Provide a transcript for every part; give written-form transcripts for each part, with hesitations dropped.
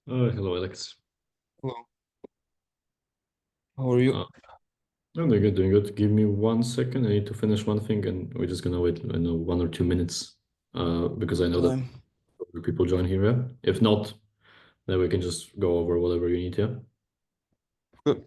Hello, Alex. Hello. How are you? I'm doing good, doing good. Give me 1 second. I need to finish one thing, and we're just gonna wait, I know, 1 or 2 minutes. Because I know that Time. other people join here. Yeah? If not, then we can just go over whatever you need. Yeah. Good.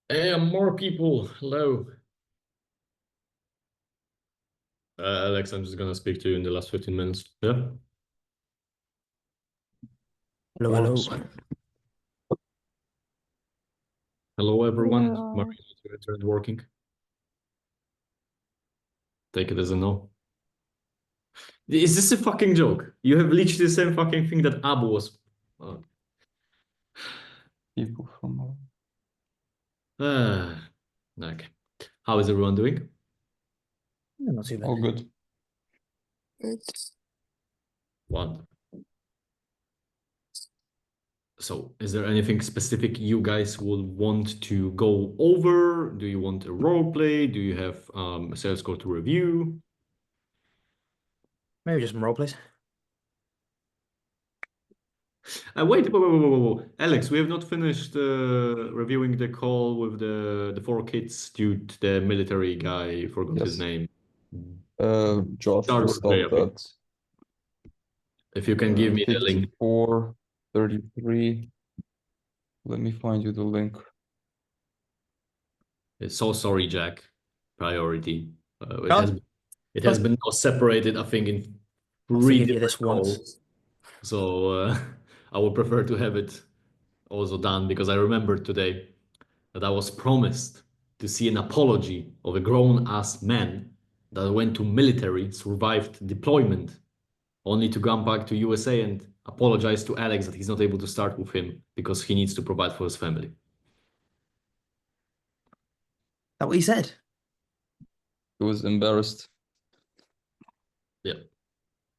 Hey, more people. Hello. Alex, I'm just gonna speak to you in the last 15 minutes. Yeah. Hello, hello. Hello, everyone. Mario Hello. returned working. Take it as a no. Is this a fucking joke? You have literally the same fucking thing that Abu was. People from Okay. How is everyone doing? Not too bad. all good. It's One. So, is there anything specific you guys will want to go over? Do you want a role play? Do you have a sales score to review? Maybe just some role plays. Wait. Alex, we have not finished reviewing the call with the four kids dude, the military guy, forgot his Yes. name. Josh, we Charles Gray, stopped okay. at If you can give me the link. 54, 33. Let me find you the link. So sorry, Jack. Priority. Oh, It has been now separated, I think, in I'll three forgive you different this once. calls. So I would prefer to have it also done because I remember today that I was promised to see an apology of a grown-ass man that went to military, survived deployment, only to come back to USA and apologize to Alex that he's not able to start with him because he needs to provide for his family. That what he said? He was embarrassed. Yeah.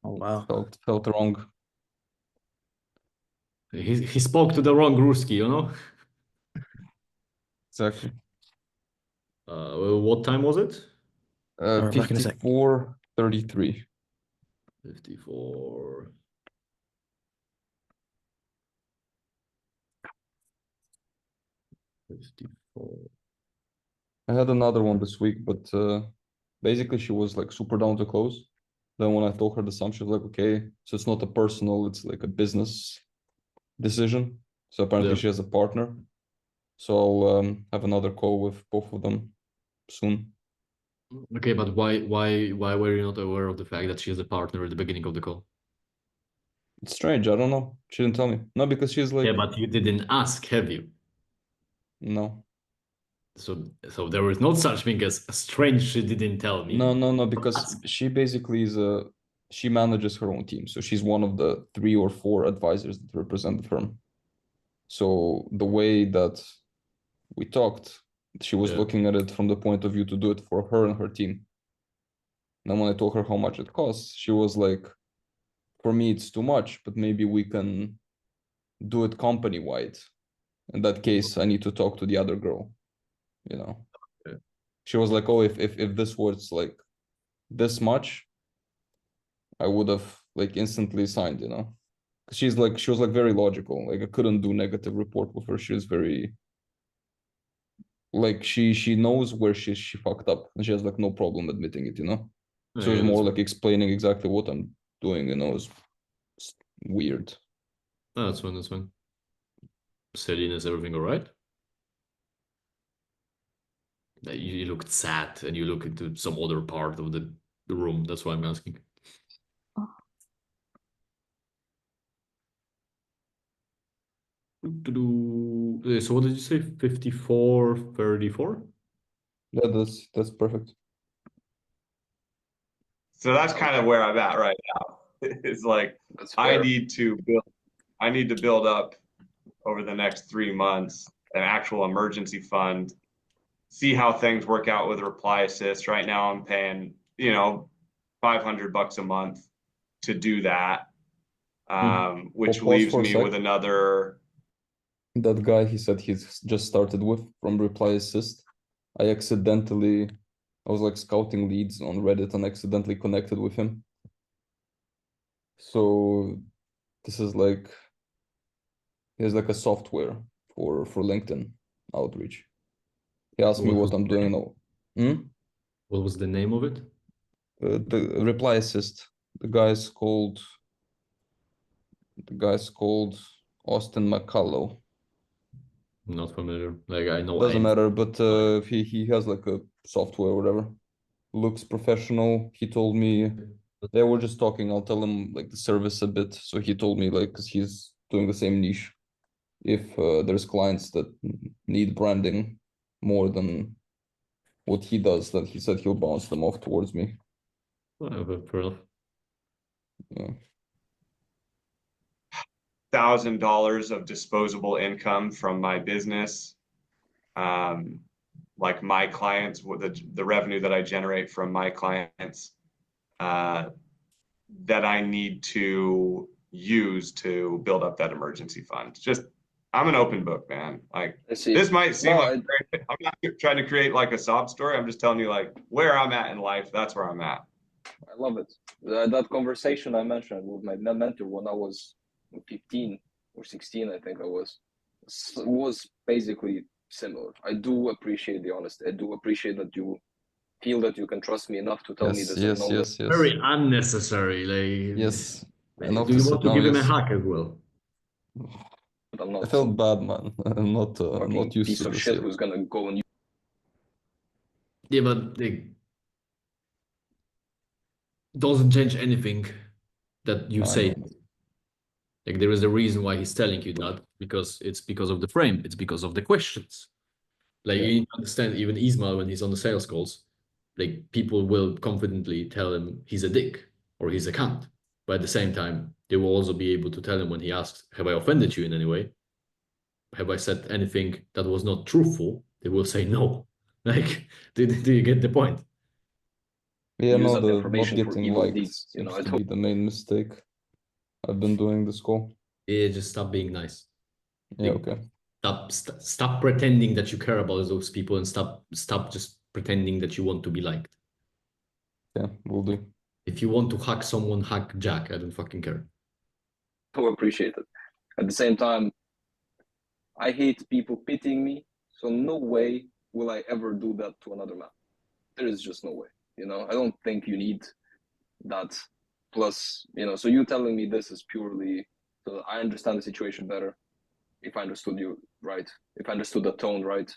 Oh wow. Felt wrong. He spoke to the wrong Ruski, you know? Exactly. What time was it? I'll be back in a sec. 54, 33. 54. I had another one this week, but basically she was like super down to close. Then when I told her the sum, she was like, okay, so it's not a personal, it's like a business decision. So apparently Yeah. she has a partner. So I'll have another call with both of them soon. Okay, but why were you not aware of the fact that she is a partner at the beginning of the call? It's strange, I don't know. She didn't tell me. No, because she's like, Yeah, but you didn't ask, have you? no. So there is no such thing as strange she didn't tell me. No, because Ask. she basically is she manages her own team. So she's one of the 3 or 4 advisors that represent the firm. So the way that we talked, she was Yeah. looking at it from the point of view to do it for her and her team. And when I told her how much it costs, she was like, for me, it's too much, but maybe we can do it company wide. In that case, I need to talk to the other girl, you know. Yeah. She was like, oh, if this was like this much, I would have like instantly signed, you know. She was like very logical. Like I couldn't do negative report with her. She was very like she knows where she fucked up and she has like no problem admitting it, you know. So it Yeah, was that's more fine. like explaining exactly what I'm doing, you know. It's weird. Oh, that's fine. That's fine. Celine, is everything all right? You looked sad and you look into some other part of the room. That's why I'm asking. So what did you say? 54, 34? Yeah, that's perfect. So that's kind of where I'm at right now. It's like That's I fair. need to build up over the next 3 months an actual emergency fund, see how things work out with reply assist. Right now I'm paying, $500 a month to do that. Which Pause leaves for a me sec. with another. That guy he said he's just started with from Reply Assist. I was like scouting leads on Reddit and accidentally connected with him. So this is like he's like a software for LinkedIn outreach. He asked me What was what I'm the doing name? now. Hmm? What was the name of it? The Reply Assist. The guy's called Austin McCullough. Not familiar. Like I know Doesn't I. matter, but he has like a software or whatever. Looks professional. He told me they were just talking. I'll tell him like the service a bit. So he told me like because he's doing the same niche. If there's clients that need branding more than what he does, that he said he'll bounce them off towards me. Fair enough. Yeah. $1,000 of disposable income from my business. Like my clients, with the revenue that I generate from my clients, that I need to use to build up that emergency fund. Just I'm an open book, man. Like I see. this might seem No, like I'm not trying to create like a sob story. I'm just telling you like where I'm at in life. That's where I'm at. I love it. That conversation I mentioned with my mentor when I was 15 or 16, I think I was basically similar. I do appreciate the honesty. I do appreciate that you feel that you can trust me enough to tell me this. Yes, very unnecessary. Like, yes. Do you want to give him a hack as well? But I'm not. I felt bad, man. I'm not used piece to of this shit yet. who's gonna go and. Yeah, but like, doesn't change anything that you say. Like there is a reason why he's telling you that, because it's because of the frame, it's because of the questions. Like you need to understand, even Ismael, when he's on the sales calls, like people will confidently tell him he's a dick or he's a cunt. But at the same time, they will also be able to tell him when he asks, have I offended you in any way? Have I said anything that was not truthful? They will say no. Like, do you get the point? Yeah, no, the not getting liked seems to be the main mistake I've been doing this call. Yeah, just stop being nice. Yeah, okay. Stop pretending that you care about those people and stop just pretending that you want to be liked. Yeah, will do. If you want to hack someone, hack Jack. I don't fucking care. I appreciate it. At the same time, I hate people pitying me, so no way will I ever do that to another man. There is just no way. You know, I don't think you need that. Plus, you know, so you telling me this is purely so I understand the situation better. If I understood you right, if I understood the tone right.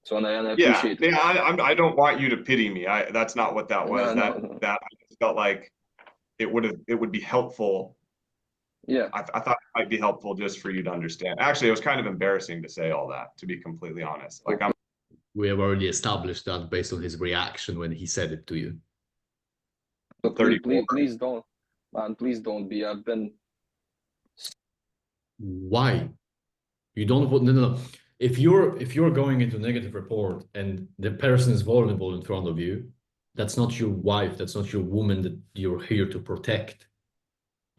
So and I appreciate it. Yeah, I don't want you to pity me. That's not what that was. No. That I just felt like it would be helpful. Yeah. I thought it might be helpful just for you to understand. Actually, it was kind of embarrassing to say all that, to be completely honest. Like we have already established that based on his reaction when he said it to you. But please don't, man. Please don't be. I've been. Why? You don't want no. If you're going into negative report and the person is vulnerable in front of you, that's not your wife. That's not your woman that you're here to protect.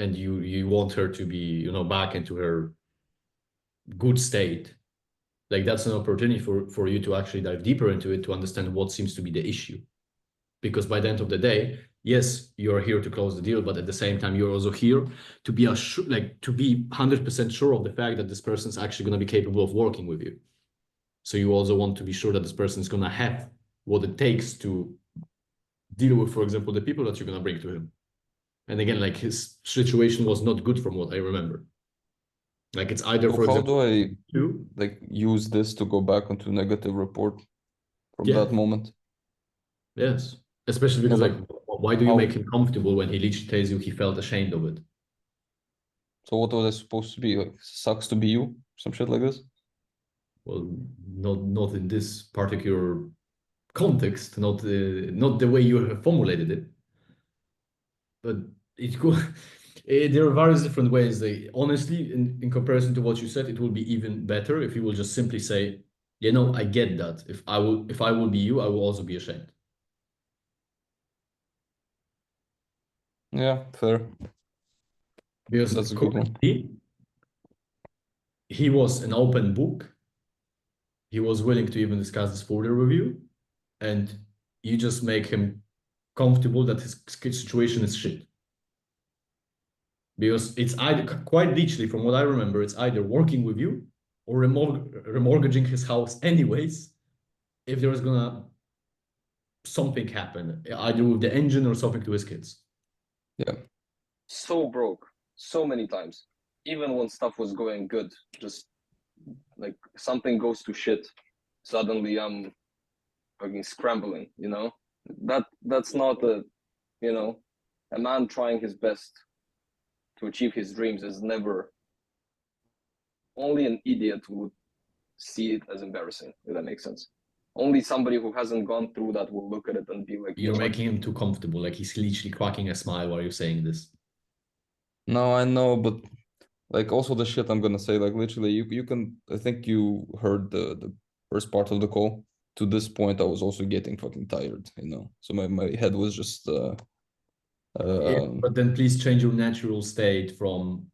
And you want her to be, back into her good state. Like that's an opportunity for you to actually dive deeper into it to understand what seems to be the issue. Because by the end of the day, yes, you're here to close the deal, but at the same time, you're also here to be to be 100% sure of the fact that this person is actually going to be capable of working with you. So you also want to be sure that this person is going to have what it takes to deal with, for example, the people that you're going to bring to him. And again, like his situation was not good from what I remember. Like it's either, for example, how do I use this to go back onto negative report from that moment? Yes. Especially because why do you make him comfortable when he literally tells you he felt ashamed of it? So what was I supposed to be? Like, sucks to be you? Some shit like this? Well, not in this particular context, not the way you have formulated it. But it could there are various different ways. Honestly, in comparison to what you said, it will be even better if you will just simply say, I get that. If I will be you, I will also be ashamed. Yeah, fair. Because that's a good one. He was an open book. He was willing to even discuss this further with you, and you just make him comfortable that his situation is shit. Because it's either, quite literally from what I remember, it's either working with you or remortgaging his house anyways, if there's gonna something happen, either with the engine or something to his kids. Yeah. So broke so many times. Even when stuff was going good, just like something goes to shit, suddenly I'm fucking scrambling, That's not a man trying his best to achieve his dreams is never. Only an idiot would see it as embarrassing, if that makes sense. Only somebody who hasn't gone through that will look at it and be like, you're making him too comfortable. Like he's literally cracking a smile while you're saying this. No, I know, but like also the shit I'm gonna say, like literally you can, I think you heard the first part of the call. To this point, I was also getting fucking tired, So my head was just but then please change your natural state from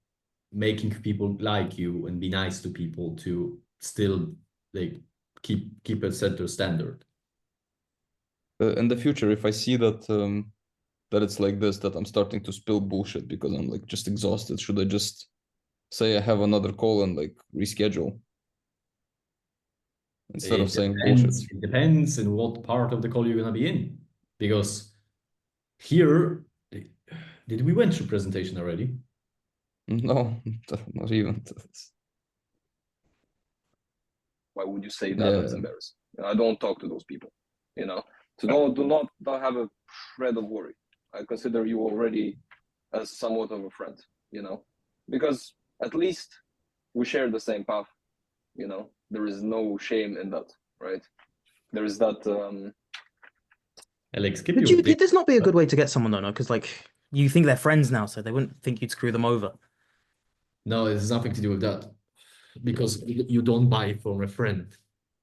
making people like you and be nice to people to still like keep a center standard. In the future, if I see that that it's like this, that I'm starting to spill bullshit because I'm like just exhausted, should I just say I have another call and like reschedule instead of saying bullshit? It depends in what part of the call you're gonna be in, because here, did we went through presentation already? No, not even. Why would you say that? That's embarrassing. I don't talk to those people, you know. So don't have a shred of worry. I consider you already as somewhat of a friend, you know, because at least we share the same path, you know. There is no shame in that, right? There is that. Alex, Would this not be a good way to get someone though? No, because like you think they're friends now, so they wouldn't think you'd screw them over. No, it has nothing to do with that, because you don't buy from a friend.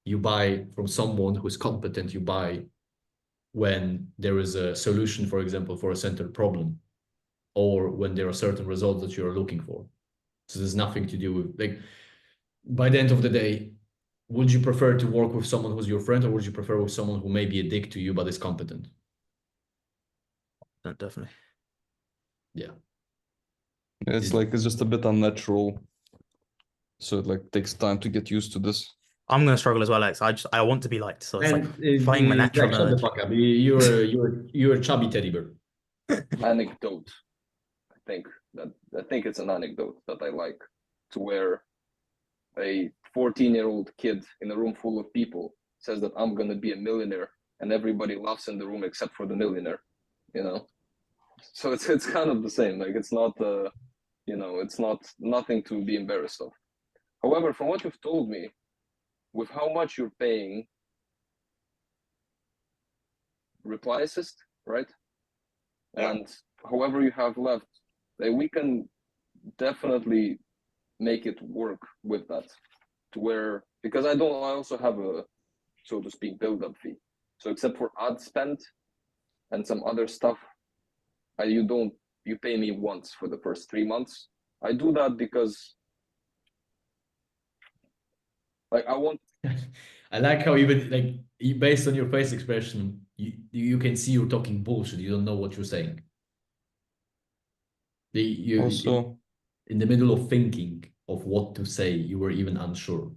You buy from someone who's competent. You buy when there is a solution, for example, for a centered problem, or when there are certain results that you're looking for. So there's nothing to do with, like, by the end of the day, would you prefer to work with someone who's your friend, or would you prefer with someone who may be a dick to you but is competent? Definitely. Yeah. It's like it's just a bit unnatural. So it like takes time to get used to this. I'm gonna struggle as well, Alex. I want to be liked, so it's like playing my natural Shut the fuck up. You're a chubby teddy bear. Anecdote. I think it's an anecdote that I like, to where a 14-year-old kid in a room full of people says that I'm gonna be a millionaire, and everybody laughs in the room except for the millionaire, you know. So it's kind of the same. Like it's not you know, it's nothing to be embarrassed of. However, from what you've told me, with how much you're paying reply assist, right? Yeah. And however you have left, we can definitely make it work with that, to where, because I also have a, so to speak, build-up fee. So except for ad spend and some other stuff, you pay me once for the first 3 months. I do that because like I want. I like how even like based on your face expression, you can see you're talking bullshit. You don't know what you're saying. Also, in the middle of thinking of what to say, you were even unsure.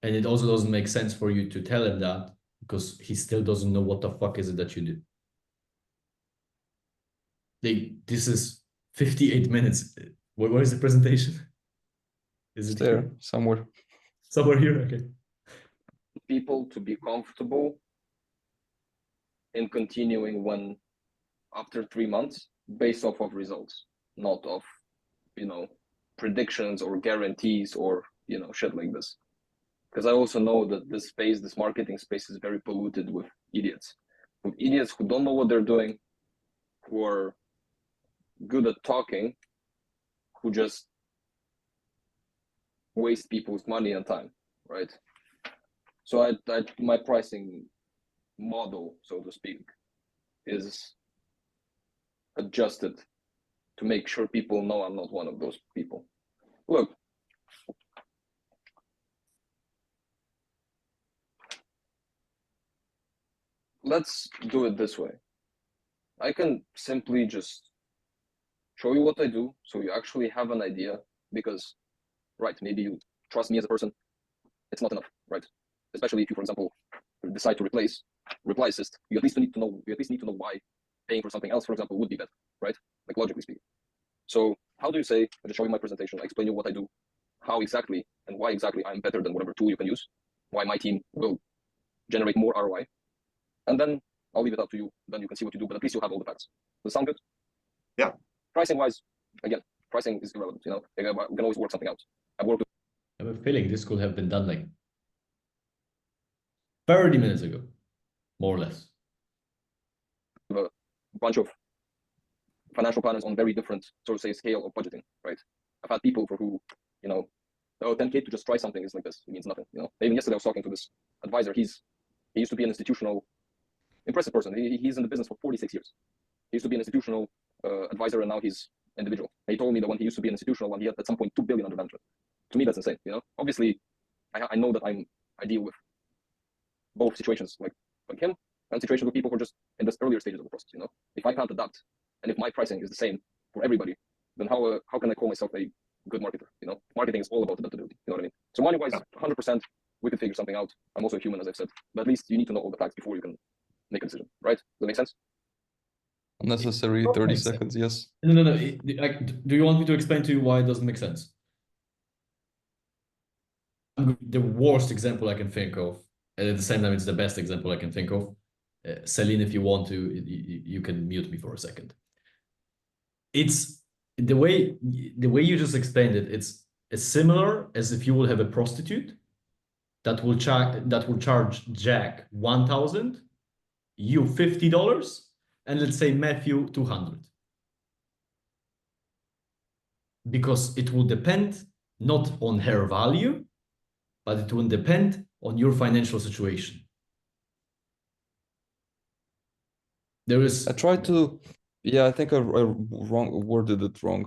And it also doesn't make sense for you to tell him that, because he still doesn't know what the fuck is it that you do. This is 58 minutes. Where is the presentation? Is it there here? somewhere? Somewhere here? Okay. People to be comfortable in continuing when after 3 months, based off of results, not of, you know, predictions or guarantees or, you know, shit like this. Because I also know that this marketing space is very polluted with idiots who don't know what they're doing, who are good at talking, who just waste people's money and time, right? So my pricing model, so to speak, is adjusted to make sure people know I'm not one of those people. Look, let's do it this way. I can simply just show you what I do, so you actually have an idea, because, right, maybe you trust me as a person. It's not enough, right? Especially if you, for example, decide to replace reply assist, you at least need to know why paying for something else, for example, would be better, right? Like logically speaking. So how do you say, I just show you my presentation, I explain you what I do, how exactly and why exactly I'm better than whatever tool you can use, why my team will generate more ROI, and then I'll leave it up to you. Then you can see what you do, but at least you'll have all the facts. Does it sound good? Yeah. Pricing wise, again, pricing is irrelevant. You know, we can always work something out. I've worked. I have a feeling this could have been done like 30 minutes ago, more or less. A bunch of financial planners on very different, sort of say, scale of budgeting, right? I've had people for who, you know, 10K to just try something is like this. It means nothing. You know, even yesterday I was talking to this advisor. He used to be an institutional, impressive person. He's in the business for 46 years. He used to be an institutional advisor, and now he's individual. He told me that when he used to be an institutional one, he had at some point 2 billion under management. To me, that's insane. You know, obviously, I know that I deal with both situations like him and situations with people who are just in the earlier stages of the process. You know, if I can't adapt, and if my pricing is the same for everybody, then how can I call myself a good marketer? You know, marketing is all about adaptability. You know what I mean? So money-wise, 100%, we can figure something out. I'm also a human, as I've said, but at least you need to know all the facts before you can make a decision, right? Does that make sense? Unnecessary It 30 makes sense. seconds, yes. No. Like, do you want me to explain to you why it doesn't make sense? The worst example I can think of, and at the same time, it's the best example I can think of. Celine, if you want to, you can mute me for a second. It's the way you just explained it. It's as similar as if you will have a prostitute that will charge Jack 1,000, you $50, and let's say Matthew 200. Because it will depend not on her value, but it will depend on your financial situation. There is. I tried to, yeah, I think I worded it wrong.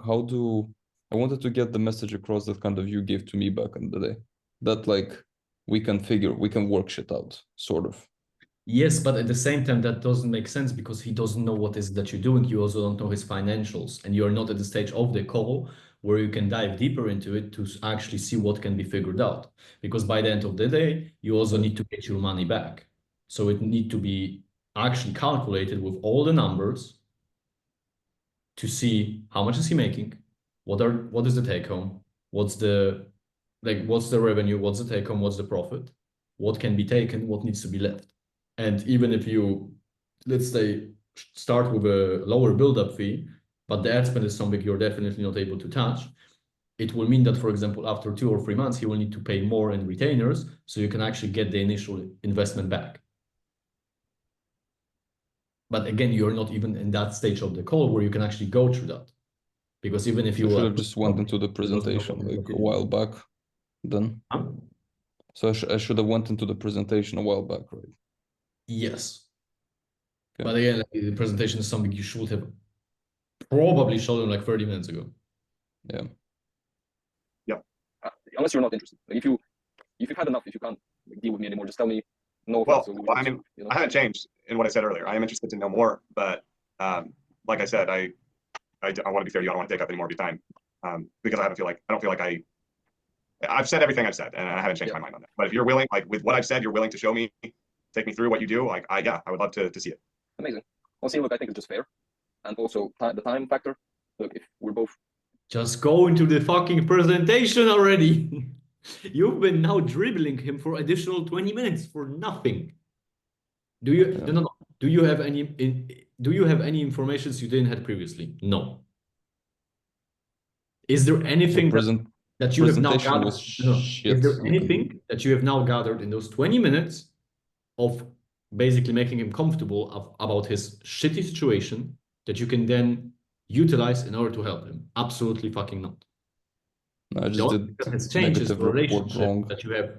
I wanted to get the message across that kind of you gave to me back in the day. That like we can work shit out, sort of. Yes, but at the same time, that doesn't make sense because he doesn't know what is that you're doing. You also don't know his financials, and you're not at the stage of the call where you can dive deeper into it to actually see what can be figured out. Because by the end of the day, you also need to get your money back. So it need to be actually calculated with all the numbers to see how much is he making, what is the take home, what's the revenue, what's the take home, what's the profit, what can be taken, what needs to be left. And even if you, let's say, start with a lower build-up fee, but the ad spend is something you're definitely not able to touch, it will mean that, for example, after 2 or 3 months, he will need to pay more in retainers so you can actually get the initial investment back. But again, you're not even in that stage of the call where you can actually go through that. Because even if you should have just went into the presentation like a while back then. Huh? So I should have went into the presentation a while back, right? Yes. Okay. But again, like, the presentation is something you should have probably shown like 30 minutes ago. Yeah. Unless you're not interested. Like if you've had enough, if you can't deal with me anymore, just tell me no. Well, offense, I mean, you know? I haven't changed in what I said earlier. I am interested to know more, but like I said, I want to be fair to you. I don't want to take up any more of your time because I don't feel like I've said everything I've said, and I haven't changed my mind on that. But if you're willing, like with what I've said, you're willing to show me, take me through what you do, like I would love to see it. Amazing. Well, see, look, I think it's just fair, and also the time factor. Look, if we're both Just go into the fucking presentation already. You've been now dribbling him for additional 20 minutes for nothing. Do you no. Do you have any informations you didn't have previously? No. Is there anything that you have now gathered? Is there anything that you have now gathered in those 20 minutes of basically making him comfortable about his shitty situation that you can then utilize in order to help him? Absolutely fucking not. No, I just did has changed his negative report relationship wrong. that you have.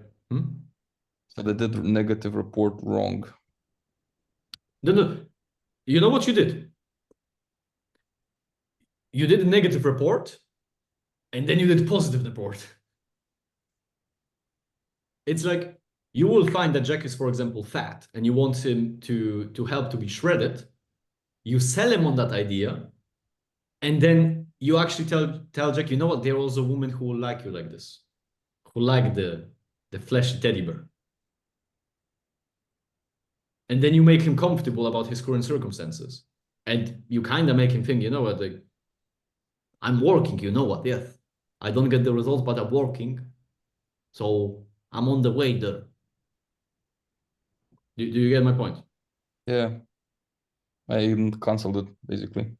So they did negative report wrong. No. You know what you did? You did a negative report, and then you did positive report. It's like you will find that Jack is, for example, fat, and you want him to help to be shredded. You sell him on that idea, and then you actually tell Jack, you know what? There are also women who will like you like this, who like the fleshy teddy bear. And then you make him comfortable about his current circumstances. And you kind of make him think, you know what, like, I'm working, you know what, yes. I don't get the results, but I'm working. So I'm on the way there. Do you get my point? Yeah. I canceled it, basically.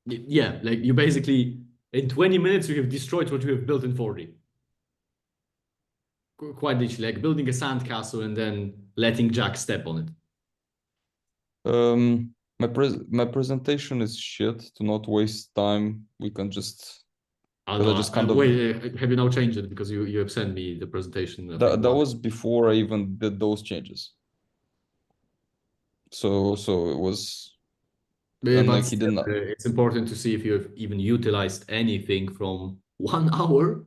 Yeah, like you basically, in 20 minutes, you have destroyed what you have built in 40. Quite literally, like building a sandcastle and then letting Jack step on it. My presentation is shit. To not waste time, we can just. I just kind of wait. Have you now changed it because you have sent me the presentation? That was before I even did those changes. So it was. Yeah, And but like he didn't. it's important to see if you've even utilized anything from 1 hour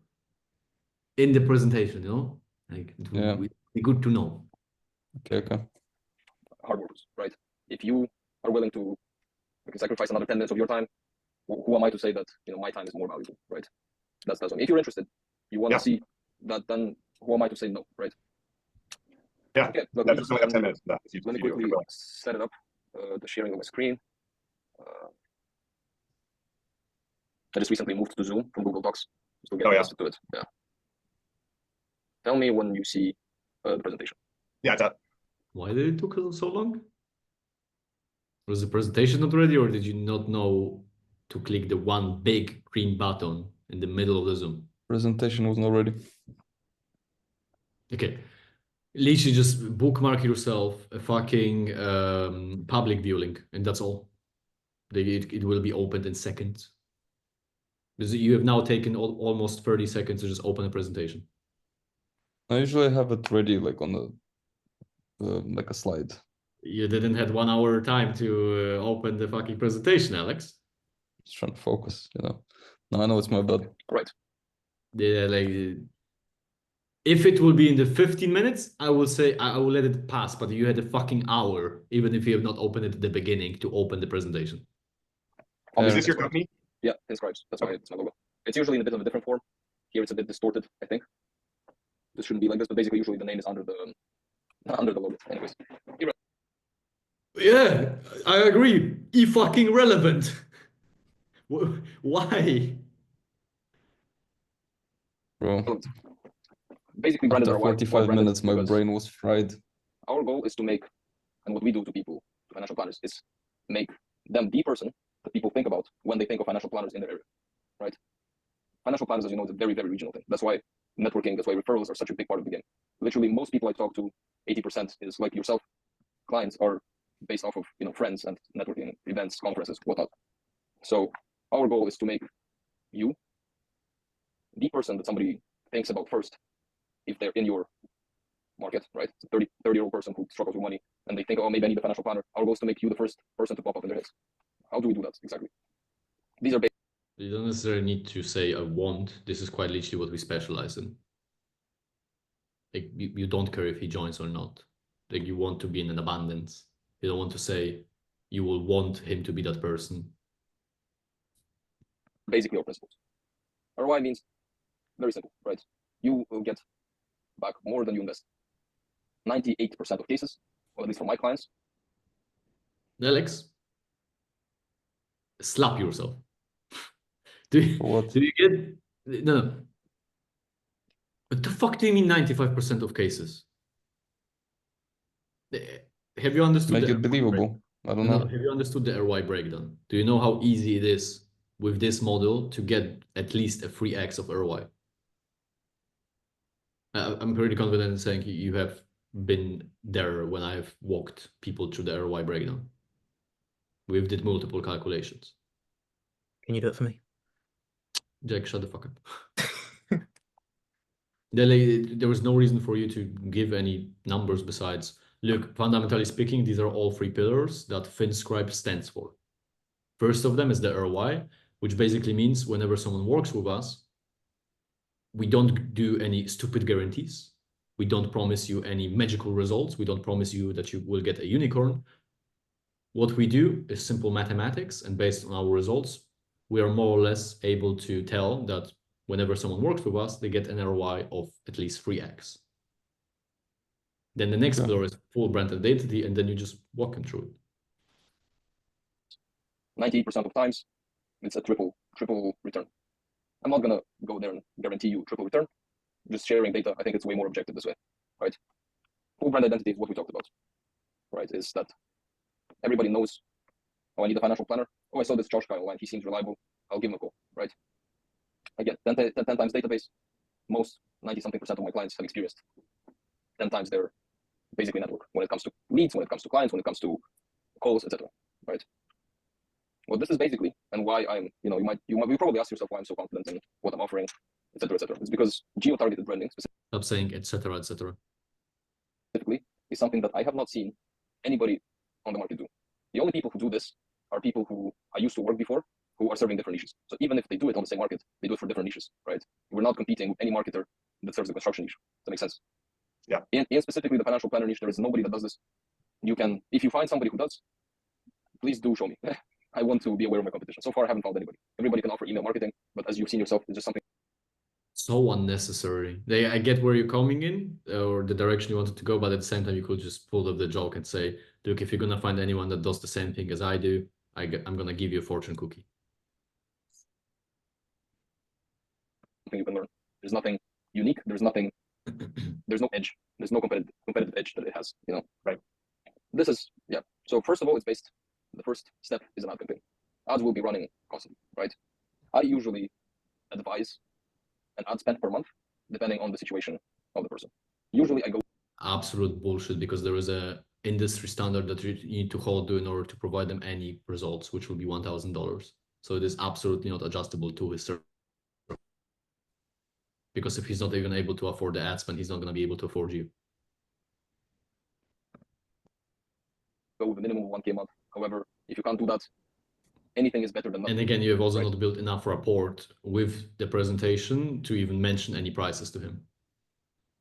in the presentation, you know? Like it Yeah. would be good to know. Okay. hard workers, right? If you are willing to sacrifice another 10 minutes of your time, who am I to say that my time is more valuable, right? That's what I mean. If you're interested, you want to Yeah. see that, then who am I to say no, right? Yeah. Okay, look, Yeah, let me just only have 10 minutes for that. If let me you do it, quickly really. set it up, the sharing of my screen. I just recently moved to Zoom from Google Docs, so get Oh, yeah. adjusted to it. Yeah. Tell me when you see the presentation. Yeah, it's up. Why did it took so long? Was the presentation not ready, or did you not know to click the one big green button in the middle of the Zoom? Presentation was not ready. Okay. Literally just bookmark yourself a fucking public view link, and that's all. It will be opened in seconds. Because you have now taken almost 30 seconds to just open a presentation. I usually have it ready like on the like a slide. You didn't have 1 hour time to open the fucking presentation, Alex. Just trying to focus, No, I know it's my bad. Right. Yeah, like if it will be in the 15 minutes, I will say I will let it pass, but you had a fucking hour, even if you have not opened it at the beginning to open the presentation. Is this your company? Yeah, inscribes. That's why it's my logo. It's usually in a bit of a different form. Here it's a bit distorted, I think. This shouldn't be like this, but basically usually the name is under the logo. Anyways. Yeah, I agree. Fucking relevant. Why? Bro, Basically branded after ROI. 45 branded minutes, my because brain was fried. Our goal is to make, and what we do to people, to financial planners, is make them the person that people think about when they think of financial planners in their area, right? Financial planners, as you know, is a very, very regional thing. That's why networking, that's why referrals are such a big part of the game. Literally, most people I talk to, 80% is like yourself. Clients are based off of friends and networking events, conferences, whatnot. So our goal is to make you the person that somebody thinks about first if they're in your market, right? It's a 30-year-old person who struggles with money and they think, oh, maybe I need a financial planner. Our goal is to make you the first person to pop up in their heads. How do we do that exactly? These are You don't necessarily need to say I want. This is quite literally what we specialize in. Like you don't care if he joins or not. Like you want to be in an abundance. You don't want to say you will want him to be that person. basically our principles. ROI means very simple, right? You will get back more than you invest. 98% of cases, or at least for my clients. Alex, slap yourself. Do What? you get no? What the fuck do you mean 95% of cases? Have you understood Make the it believable. I don't No, know. have you understood the ROI breakdown? Do you know how easy it is with this model to get at least a 3x of ROI? I'm pretty confident in saying you have been there when I've walked people through the ROI breakdown. We've did multiple calculations. Can you do it for me? Jack, shut the fuck up. There was no reason for you to give any numbers besides, look, fundamentally speaking, these are all three pillars that FinScribe stands for. First of them is the ROI, which basically means whenever someone works with us, we don't do any stupid guarantees. We don't promise you any magical results. We don't promise you that you will get a unicorn. What we do is simple mathematics, and based on our results, we are more or less able to tell that whenever someone works with us, they get an ROI of at least 3x. Then the next pillar is full brand identity, and then you just walk them through it. 98% of times, it's a triple return. I'm not gonna go there and guarantee you triple return. Just sharing data, I think it's way more objective this way, right? Full brand identity is what we talked about, right? Is that everybody knows, oh, I need a financial planner. Oh, I saw this Josh guy online. He seems reliable. I'll give him a call, right? Again, 10 times database. Most 90-something% of my clients have experienced 10 times their basically network when it comes to leads, when it comes to clients, when it comes to calls, etc. Right? Well, this is basically, and why I'm, you probably ask yourself why I'm so confident in what I'm offering, etc., etc. It's because geo-targeted branding Stop saying etc., etc. specifically is something that I have not seen anybody on the market do. The only people who do this are people who I used to work before, who are serving different niches. So even if they do it on the same market, they do it for different niches, right? We're not competing with any marketer that serves the construction niche. Does that make sense? Yeah. In specifically the financial planner niche, there is nobody that does this. You can, if you find somebody who does, please do show me. I want to be aware of my competition. So far, I haven't found anybody. Everybody can offer email marketing, but as you've seen yourself, it's just something. So unnecessary. I get where you're coming in or the direction you wanted to go, but at the same time, you could just pull up the joke and say, look, if you're going to find anyone that does the same thing as I do, I'm going to give you a fortune cookie. You can learn. There's nothing unique. There's nothing. There's no edge. There's no competitive edge that it has. You know, right? This is So first of all, it's based. The first step is an ad campaign. Ads will be running constantly, right? I usually advise an ad spend per month, depending on the situation of the person. Usually, I go. Absolute bullshit, because there is a industry standard that you need to hold to in order to provide them any results, which will be $1,000. So it is absolutely not adjustable to his service. Because if he's not even able to afford the ad spend, he's not going to be able to afford you. Go with a minimum of 1K a month. However, if you can't do that, anything is better than nothing. And again, you have also right? not built enough rapport with the presentation to even mention any prices to him.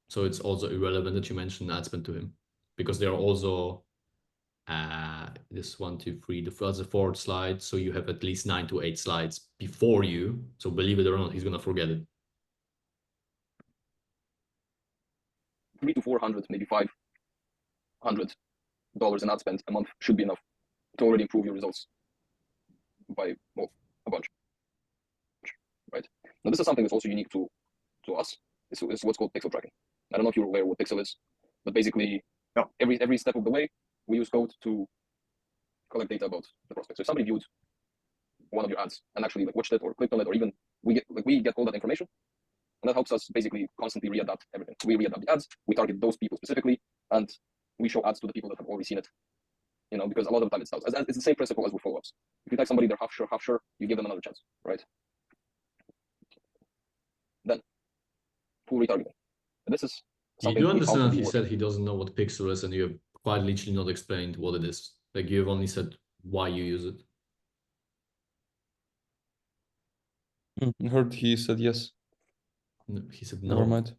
So it's also irrelevant that you mention ad spend to him, because there are also this 1, 2, 3, that's the fourth slide. So you have at least 9 to 8 slides before you. So believe it or not, he's going to forget it. $300 to $400, maybe $500 in ad spend a month should be enough to already improve your results by a bunch. Right now, this is something that's also unique to us. It's what's called pixel tracking. I don't know if you're aware what pixel is, but basically, every step of the way, we use code to collect data about the prospect. So if somebody viewed one of your ads and actually watched it or clicked on it, or even we get all that information, and that helps us basically constantly readapt everything. We readapt the ads, we target those people specifically, and we show ads to the people that have already seen it. You know, because a lot of the time it's the same principle as with follow-ups. If you tag somebody they're half sure, you give them another chance, right? Then full retargeting. This is You something do we found to understand be he working. said he doesn't know what pixel is, and you have quite literally not explained what it is. Like, you have only said why you use it. I heard he said yes. No, he said Never no. mind.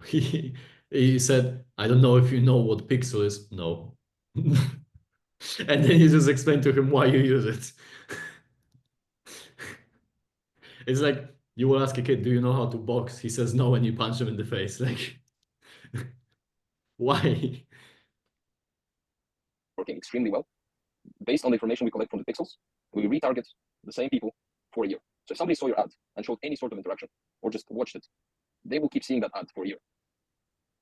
He said, I don't know if you know what pixel is. No. And then you just explain to him why you use it. It's like you will ask a kid, do you know how to box? He says no, and you punch him in the face. Like, why? Working extremely well. Based on the information we collect from the pixels, we retarget the same people for a year. So if somebody saw your ad and showed any sort of interaction or just watched it, they will keep seeing that ad for a year.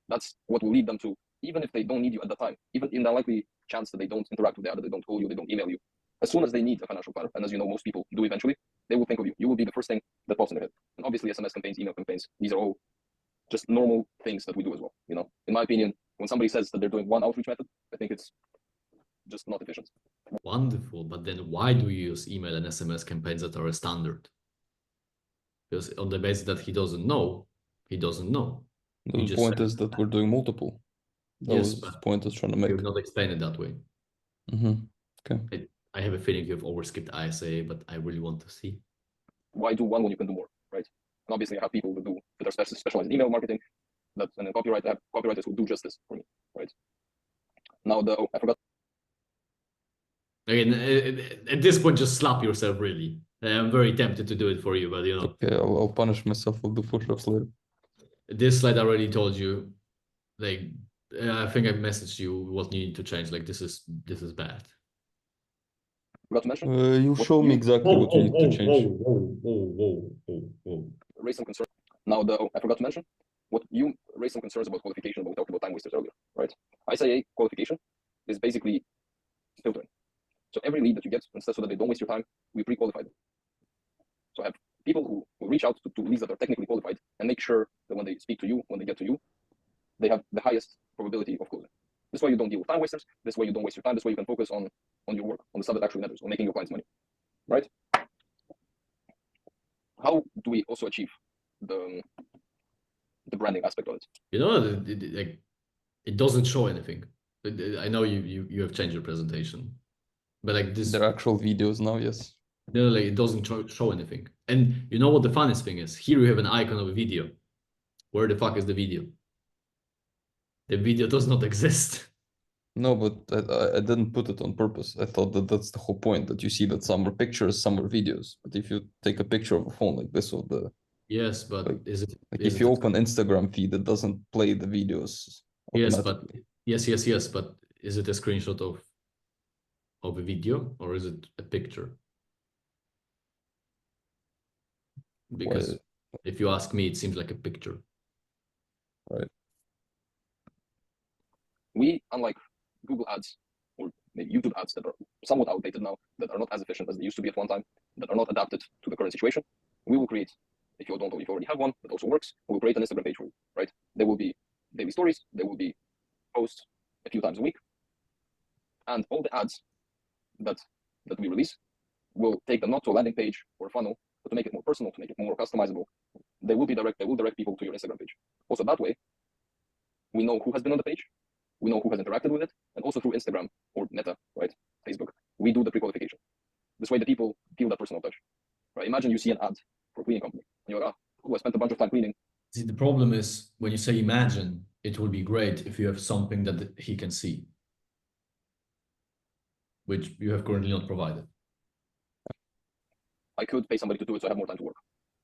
That's what will lead them to, even if they don't need you at the time, even in the unlikely chance that they don't interact with the ad, that they don't call you, they don't email you. As soon as they need a financial planner, and as you know, most people do eventually, they will think of you. You will be the first thing that pops in their head. And obviously, SMS campaigns, email campaigns, these are all just normal things that we do as well. You know, in my opinion, when somebody says that they're doing one outreach method, I think it's just not efficient. Wonderful, but then why do you use email and SMS campaigns that are a standard? Because on the basis that he doesn't know, he doesn't know. The point is that we're doing multiple. That Yes, was the but point I was trying to you make. have not explained it that way. Okay. I have a feeling you have overskipped ISA, but I really want to see. Why do one when you can do more, right? And obviously, I have people that are specialized in email marketing, and then copywriters who do just this for me, right? Now, I forgot. Again, at this point, just slap yourself, really. I'm very tempted to do it for you, but you know. Okay, I'll punish myself. I'll do push-ups later. This slide I already told you. Like, I think I messaged you what you need to change. Like, this is bad. Forgot to mention. You show me exactly what you need to change. Raise some concern. Now, I forgot to mention what you raised some concerns about qualification, but we talked about time wasters earlier, right? ICA qualification is basically filtering. So every lead that you get, instead so that they don't waste your time, we pre-qualify them. So I have people who reach out to leads that are technically qualified and make sure that when they speak to you, when they get to you, they have the highest probability of closing. This way you don't deal with time wasters. This way you don't waste your time. This way you can focus on your work, on the stuff that actually matters, on making your clients money, right? How do we also achieve the branding aspect of it? You know, it doesn't show anything. I know you have changed your presentation. But like this, They're actual videos now, yes. like, it doesn't show anything. And you know what the funniest thing is? Here you have an icon of a video. Where the fuck is the video? The video does not exist. No, but I didn't put it on purpose. I thought that that's the whole point, that you see that some are pictures, some are videos. But if you take a picture of a phone like this, or the Yes, but like, is it like is if it you a- open Instagram feed, it doesn't play the videos yes, but automatically. yes, but is it a screenshot of a video or is it a picture? Because if you ask me, it seems like a picture. We, unlike Google ads or maybe YouTube ads that are somewhat outdated now, that are not as efficient as they used to be at one time, that are not adapted to the current situation, we will create, if you already have one that also works, we will create an Instagram page for you, right? There will be daily stories, there will be posts a few times a week, and all the ads that we release will take them not to a landing page or a funnel, but to make it more personal, to make it more customizable. They will direct people to your Instagram page. Also that way, we know who has been on the page, we know who has interacted with it, and also through Instagram or Meta, right? Facebook, we do the pre-qualification. This way the people feel that personal touch. Right? Imagine you see an ad for a cleaning company, and you're like, I spent a bunch of time cleaning. See, the problem is when you say imagine, it would be great if you have something that he can see, which you have currently not provided. I could pay somebody to do it so I have more time to work.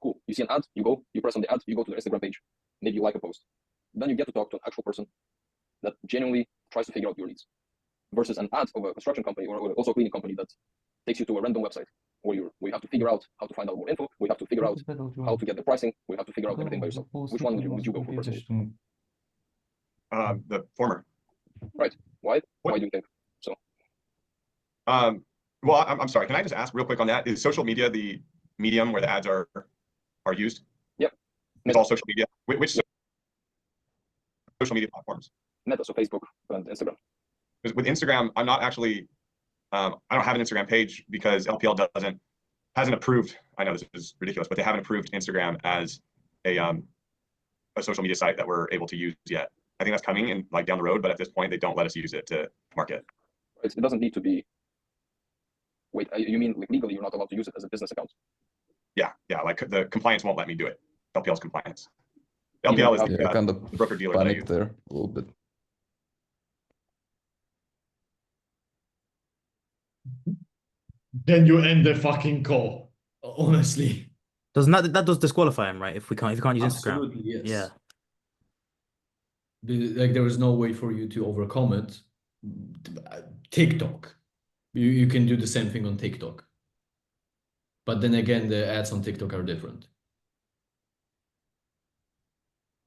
Cool. You see an ad, you go, you press on the ad, you go to their Instagram page, maybe you like a post. Then you get to talk to an actual person that genuinely tries to figure out your needs, versus an ad of a construction company or also a cleaning company that takes you to a random website where you have to figure out how to find out more info, we have to figure out how to get the pricing, we have to figure out everything by yourself. Which one would you go for personally? The former. Right. Why? What? Why do you think so? Well, I'm sorry. Can I just ask real quick on that? Is social media the medium where the ads are used? Yep. It's all social media. Which social media platforms? Meta, so Facebook and Instagram. Because with Instagram, I'm not actually. I don't have an Instagram page because LPL hasn't approved. I know this is ridiculous, but they haven't approved Instagram as a social media site that we're able to use yet. I think that's coming in like down the road, but at this point, they don't let us use it to market. It doesn't need to be. Wait, you mean like legally you're not allowed to use it as a business account? Yeah, like the compliance won't let me do it. LPL's compliance. Even LPL if is you Yeah, I kind of the broker dealer that I panicked use. there a little bit. Then you end the fucking call. Honestly. Doesn't that does disqualify him, right? If you can't use Instagram. Absolutely, yes. Yeah. Like there is no way for you to overcome it. TikTok. You can do the same thing on TikTok. But then again, the ads on TikTok are different.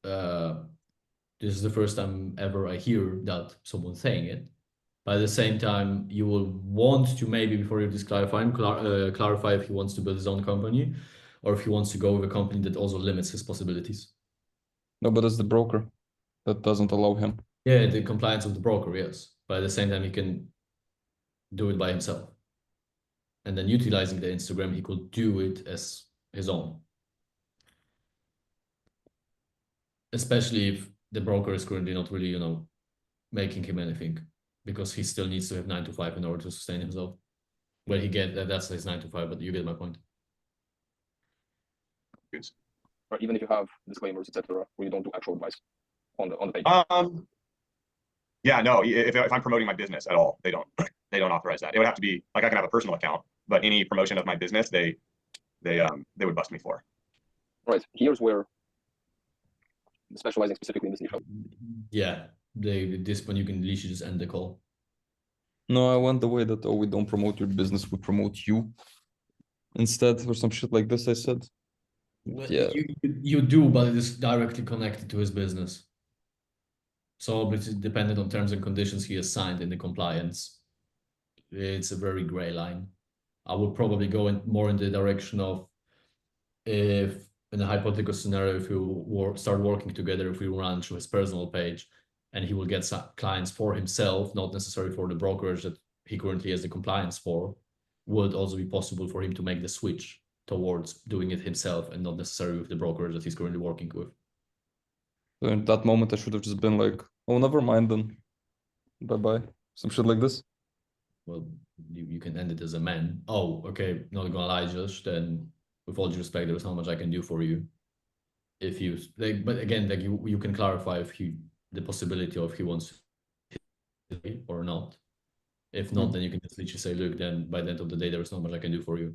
This is the first time ever I hear that someone saying it. But at the same time, you will want to maybe before you disqualify him, clarify if he wants to build his own company or if he wants to go with a company that also limits his possibilities. No, but it's the broker that doesn't allow him. Yeah, the compliance of the broker, yes. But at the same time, he can do it by himself. And then utilizing the Instagram, he could do it as his own. Especially if the broker is currently not really, making him anything, because he still needs to have 9 to 5 in order to sustain himself. Well, that's his 9 to 5, but you get my point. Or even if you have disclaimers, etc., where you don't do actual advice on the page. Yeah, no. If I'm promoting my business at all, they don't authorize that. It would have to be like I can have a personal account, but any promotion of my business, they would bust me for. Right. Here's where specializing specifically in this niche. Yeah, this one you can literally just end the call. No, I went the way that, we don't promote your business, we promote you instead, or some shit like this, I said. Well, Yeah. you do, but it is directly connected to his business. So it's dependent on terms and conditions he has signed in the compliance. It's a very gray line. I would probably go more in the direction of, if in a hypothetical scenario, if you start working together, if we run through his personal page and he will get some clients for himself, not necessarily for the brokerage that he currently has the compliance for, would also be possible for him to make the switch towards doing it himself and not necessarily with the brokerage that he's currently working with. So in that moment, I should have just been like, oh, never mind then. Bye-bye. Some shit like this. well, you can end it as a man. Oh, okay, not gonna lie, Josh, then with all due respect, there's not much I can do for you. If you like, but again, like you can clarify if the possibility of he wants to or not. If not, then you can just literally say, look, then by the end of the day, there is not much I can do for you.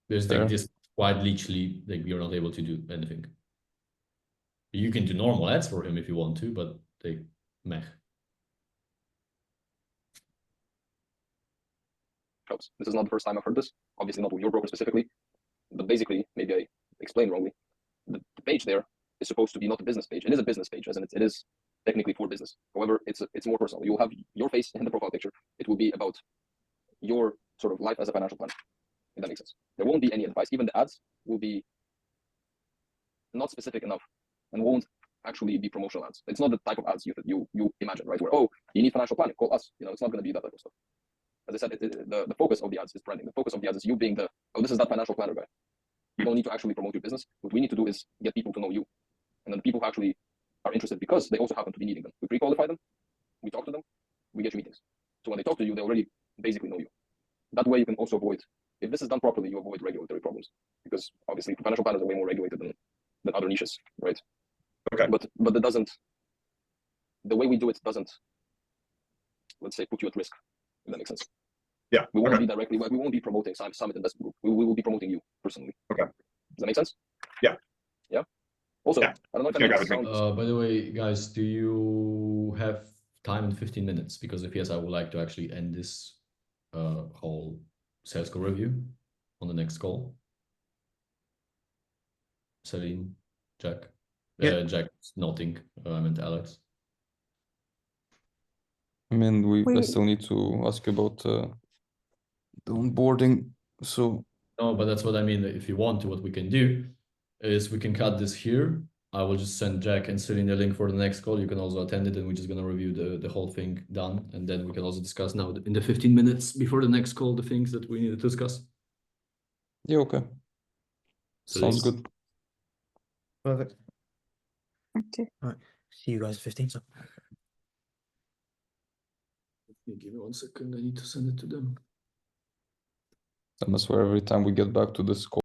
There's like Fair. this quite literally, like you're not able to do anything. You can do normal ads for him if you want to, but like meh. Helps. This is not the first time I've heard this. Obviously, not with your broker specifically, but basically, maybe I explained wrongly. The page there is supposed to be not a business page. It is a business page, as in it is technically for business. However, it's more personal. You'll have your face in the profile picture. It will be about your sort of life as a financial planner. If that makes sense. There won't be any advice. Even the ads will be not specific enough and won't actually be promotional ads. It's not the type of ads you imagine, right? Where, oh, you need financial planning, call us. You know, it's not going to be that type of stuff. As I said, the focus of the ads is branding. The focus of the ads is you being this is that financial planner guy. You don't need to actually promote your business. What we need to do is get people to know you. And then the people who actually are interested because they also happen to be needing them. We pre-qualify them, we talk to them, we get you meetings. So when they talk to you, they already basically know you. That way you can also avoid, if this is done properly, you avoid regulatory problems. Because obviously financial planners are way more regulated than other niches, right? Okay. But it doesn't, the way we do it doesn't, let's say, put you at risk, if that makes sense. Yeah. We won't be directly, we won't be promoting Summit Investment Group. We will be promoting you personally. Okay. Does that make sense? Yeah. Yeah. Also, Yeah. I don't know if Yeah, that grab makes a drink. sound. By the way, guys, do you have time in 15 minutes? Because if yes, I would like to actually end this whole sales call review on the next call. Celine, Jack. Yeah. Jack's nodding. I meant Alex. I mean, I We- still need to ask about the onboarding. So No, but that's what I mean. If you want to, what we can do is we can cut this here. I will just send Jack and Celine the link for the next call. You can also attend it, and we're just gonna review the whole thing done, and then we can also discuss now in the 15 minutes before the next call the things that we need to discuss. yeah, okay. So Sounds this- good. Perfect. Okay. All right. See you guys at 15. So. Give me 1 second. I need to send it to them. And I swear every time we get back to this call.